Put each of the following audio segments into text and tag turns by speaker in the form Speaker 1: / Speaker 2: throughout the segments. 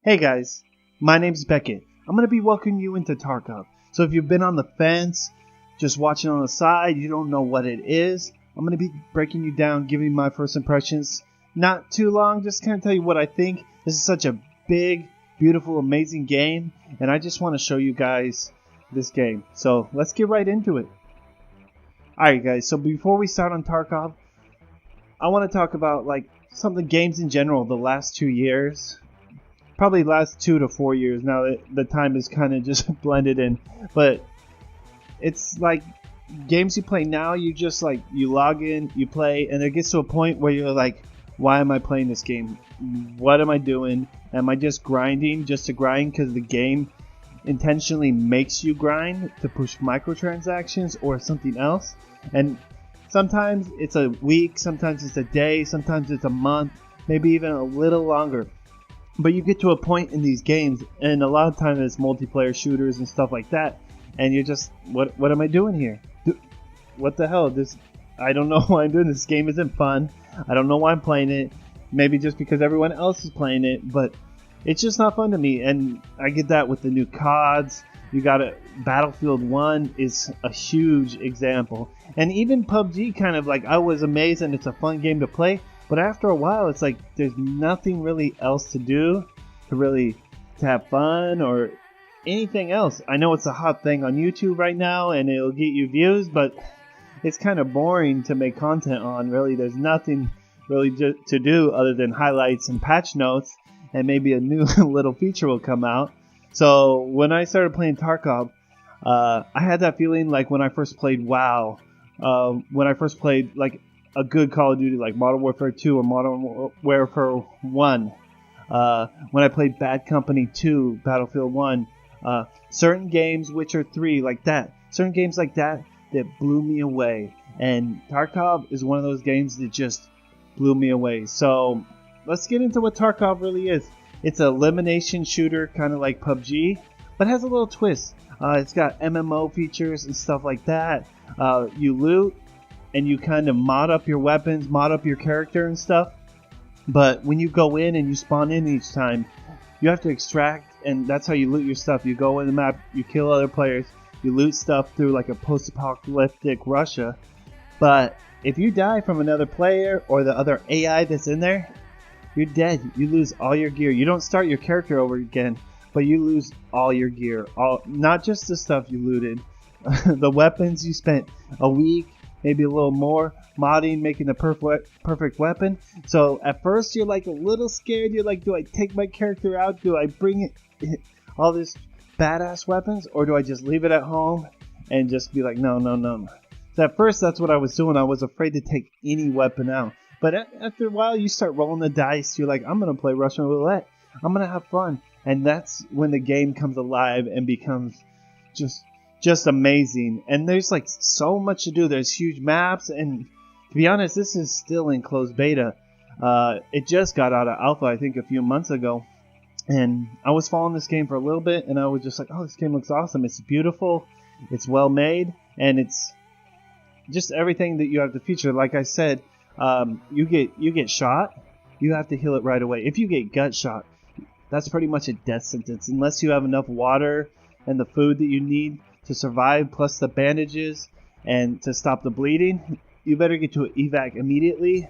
Speaker 1: Hey guys, my name's Beckett. I'm going to be welcoming you into Tarkov. So if you've been on the fence, just watching on the side, you don't know what it is, I'm going to be breaking you down, giving you my first impressions. Not too long, just kind of tell you what I think. This is such a big, beautiful, amazing game, and I just want to show you guys this game. So let's get right into it. Alright guys, so before we start on Tarkov, I want to talk about some of the games in general the last 2 years. Probably last 2 to 4 years now. The time is kind of just blended in, but it's like games you play now. You just you log in, you play, and it gets to a point where you're like, why am I playing this game? What am I doing? Am I just grinding just to grind because the game intentionally makes you grind to push microtransactions or something else? And sometimes it's a week, sometimes it's a day, sometimes it's a month, maybe even a little longer. But you get to a point in these games, and a lot of times it's multiplayer shooters and stuff like that, and you're just, what am I doing here? What the hell? I don't know why I'm doing this. This game isn't fun. I don't know why I'm playing it. Maybe just because everyone else is playing it, but it's just not fun to me. And I get that with the new CODs. You got Battlefield 1 is a huge example. And even PUBG I was amazed, and it's a fun game to play. But after a while, it's like there's nothing really else to do to have fun or anything else. I know it's a hot thing on YouTube right now and it'll get you views, but it's kind of boring to make content on. Really, there's nothing really to do other than highlights and patch notes, and maybe a new little feature will come out. So when I started playing Tarkov, I had that feeling like when I first played WoW, when I first played a good Call of Duty like Modern Warfare 2 or Modern Warfare 1. When I played Bad Company 2, Battlefield 1. Certain games, Witcher 3, like that. Certain games like that blew me away. And Tarkov is one of those games that just blew me away. So let's get into what Tarkov really is. It's an elimination shooter, kind of like PUBG, but has a little twist. It's got MMO features and stuff like that. You loot, and you kind of mod up your weapons, mod up your character and stuff. But when you go in and you spawn in each time, you have to extract, and that's how you loot your stuff. You go in the map, you kill other players, you loot stuff through like a post-apocalyptic Russia. But if you die from another player or the other AI that's in there, you're dead. You lose all your gear. You don't start your character over again, but you lose all your gear. Not just the stuff you looted. The weapons you spent a week, maybe a little more, modding, making the perfect weapon. So at first you're like a little scared. You're like, do I take my character out? Do I bring all this badass weapons? Or do I just leave it at home and just be like, no. So at first that's what I was doing. I was afraid to take any weapon out. But after a while you start rolling the dice. You're like, I'm going to play Russian roulette. I'm going to have fun. And that's when the game comes alive and becomes just amazing. And there's so much to do. There's huge maps, and to be honest, this is still in closed beta. It just got out of alpha, I think, a few months ago, and I was following this game for a little bit, and I was just like, oh, this game looks awesome. It's beautiful, it's well made, and it's just everything that you have to feature. Like I said, you get shot, you have to heal it right away. If you get gut shot, that's pretty much a death sentence unless you have enough water and the food that you need to survive, plus the bandages, and to stop the bleeding. You better get to an evac immediately,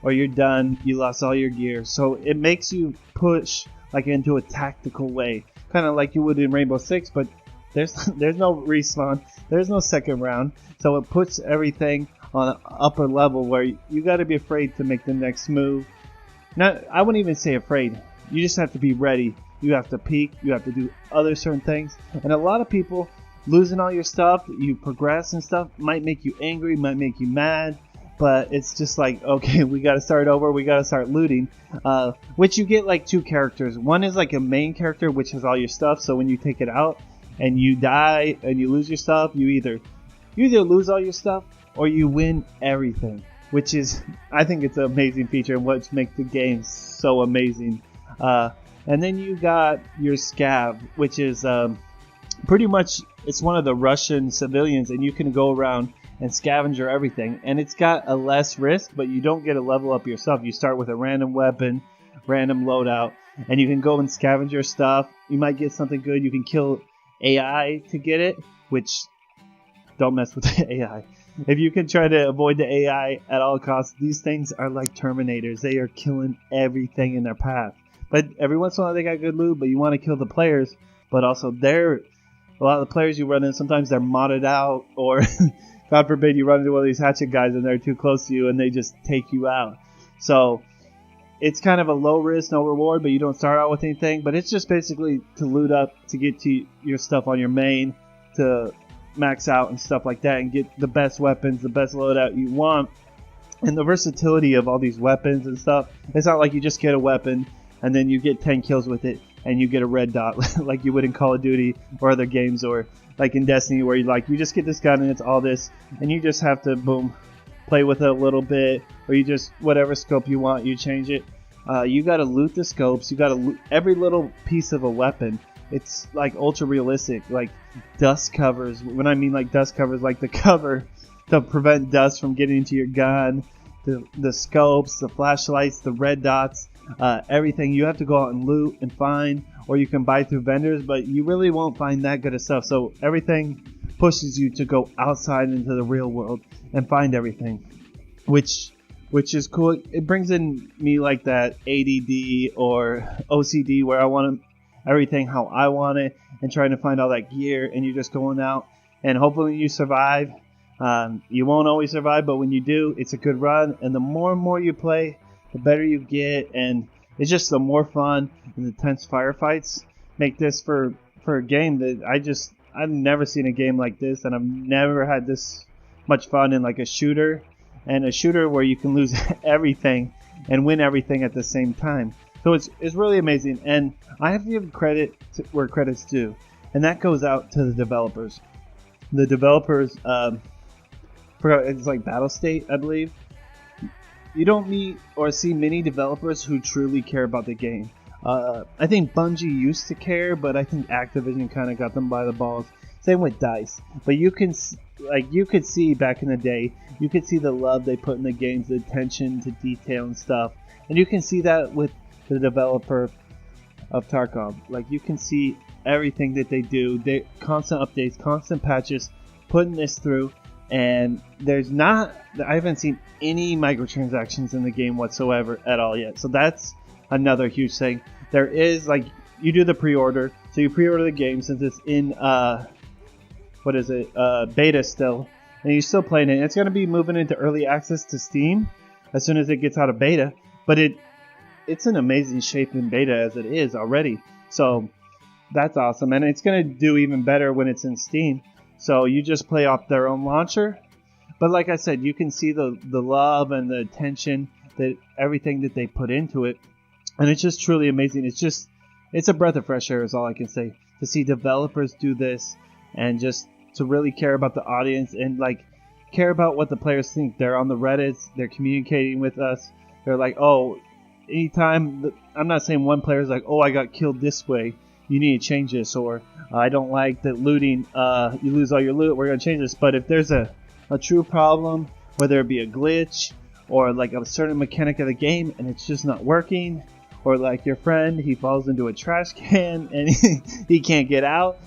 Speaker 1: or you're done. You lost all your gear. So it makes you push into a tactical way, kind of like you would in Rainbow Six, but there's no respawn, there's no second round, so it puts everything on an upper level where you got to be afraid to make the next move. I wouldn't even say afraid. You just have to be ready. You have to peek. You have to do other certain things, and a lot of people. Losing all your stuff, you progress and stuff, might make you angry, might make you mad, but it's just like, okay, we gotta start over, we gotta start looting, which you get two characters. One is a main character, which has all your stuff, so when you take it out and you die and you lose your stuff, you either lose all your stuff or you win everything, which is, I think it's an amazing feature and what makes the game so amazing. And then you got your scav, which is pretty much, it's one of the Russian civilians, and you can go around and scavenger everything. And it's got a less risk, but you don't get to level up your stuff. You start with a random weapon, random loadout. and you can go and scavenge your stuff. You might get something good. You can kill AI to get it, which don't mess with the AI. If you can try to avoid the AI at all costs, these things are like Terminators. They are killing everything in their path. But every once in a while they got good loot, but you want to kill the players. But also a lot of the players you run in, sometimes they're modded out, or God forbid you run into one of these hatchet guys and they're too close to you and they just take you out. So it's kind of a low risk, no reward, but you don't start out with anything. But it's just basically to loot up, to get to your stuff on your main, to max out and stuff like that, and get the best weapons, the best loadout you want. And the versatility of all these weapons and stuff, it's not like you just get a weapon and then you get 10 kills with it and you get a red dot like you would in Call of Duty or other games, or like in Destiny where you just get this gun and it's all this, and you just have to boom, play with it a little bit, or you just whatever scope you want, you change it. You gotta loot the scopes, you gotta loot every little piece of a weapon. It's like ultra realistic, like dust covers. When I mean like dust covers, like the cover to prevent dust from getting into your gun, the scopes, the flashlights, the red dots, everything you have to go out and loot and find, or you can buy through vendors, but you really won't find that good of stuff. So everything pushes you to go outside into the real world and find everything, which is cool. It brings in me like that ADD or OCD where I want everything how I want it, and trying to find all that gear, and you're just going out and hopefully you survive. You won't always survive, but when you do, it's a good run, and the more and more you play, the better you get, and it's just the more fun and intense firefights make this for a game that I've never seen a game like this, and I've never had this much fun in like a shooter, and a shooter where you can lose everything and win everything at the same time. So it's really amazing, and I have to give credit to where credit's due, and that goes out to the developers. The developers, it's like Battle State, I believe. You don't meet or see many developers who truly care about the game. I think Bungie used to care, but I think Activision kind of got them by the balls. Same with DICE. But you could see back in the day, you could see the love they put in the games, the attention to detail and stuff. And you can see that with the developer of Tarkov. Like, you can see everything that they do. They constant updates, constant patches, putting this through. And I haven't seen any microtransactions in the game whatsoever at all yet. So that's another huge thing. There is, like, you do the pre-order. So you pre-order the game since it's in, beta still. And you're still playing it. It's going to be moving into early access to Steam as soon as it gets out of beta. But it's in amazing shape in beta as it is already. So that's awesome. And it's going to do even better when it's in Steam. So you just play off their own launcher. But like I said, you can see the love and the attention, that everything that they put into it. And it's just truly amazing. It's a breath of fresh air is all I can say. To see developers do this and just to really care about the audience and like care about what the players think. They're on the Reddits. They're communicating with us. They're like, oh, anytime. I'm not saying one player's like, oh, I got killed this way, you need to change this, or I don't like that looting, you lose all your loot, we're going to change this. But if there's a true problem, whether it be a glitch or like a certain mechanic of the game and it's just not working, or like your friend, he falls into a trash can and he can't get out,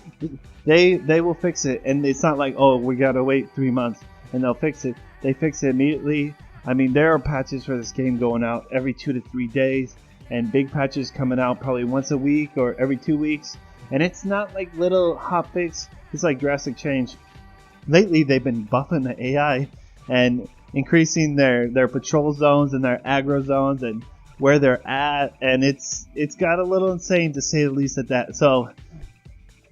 Speaker 1: they will fix it. And it's not like, oh, we got to wait 3 months and they'll fix it. They fix it immediately. I mean, there are patches for this game going out every 2 to 3 days, and big patches coming out probably once a week or every 2 weeks. And it's not like little hot fix, it's like drastic change. Lately, they've been buffing the AI and increasing their patrol zones and their aggro zones and where they're at, and it's got a little insane to say the least at that. So,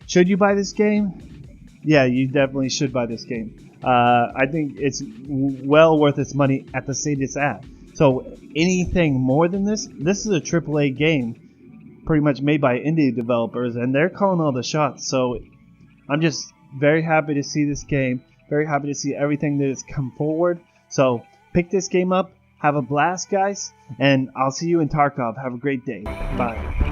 Speaker 1: should you buy this game? Yeah, you definitely should buy this game. I think it's well worth its money at the state it's at. So anything more than this is a AAA game, pretty much made by indie developers, and they're calling all the shots. So I'm just very happy to see this game, very happy to see everything that has come forward. So pick this game up, have a blast, guys, and I'll see you in Tarkov. Have a great day. Bye.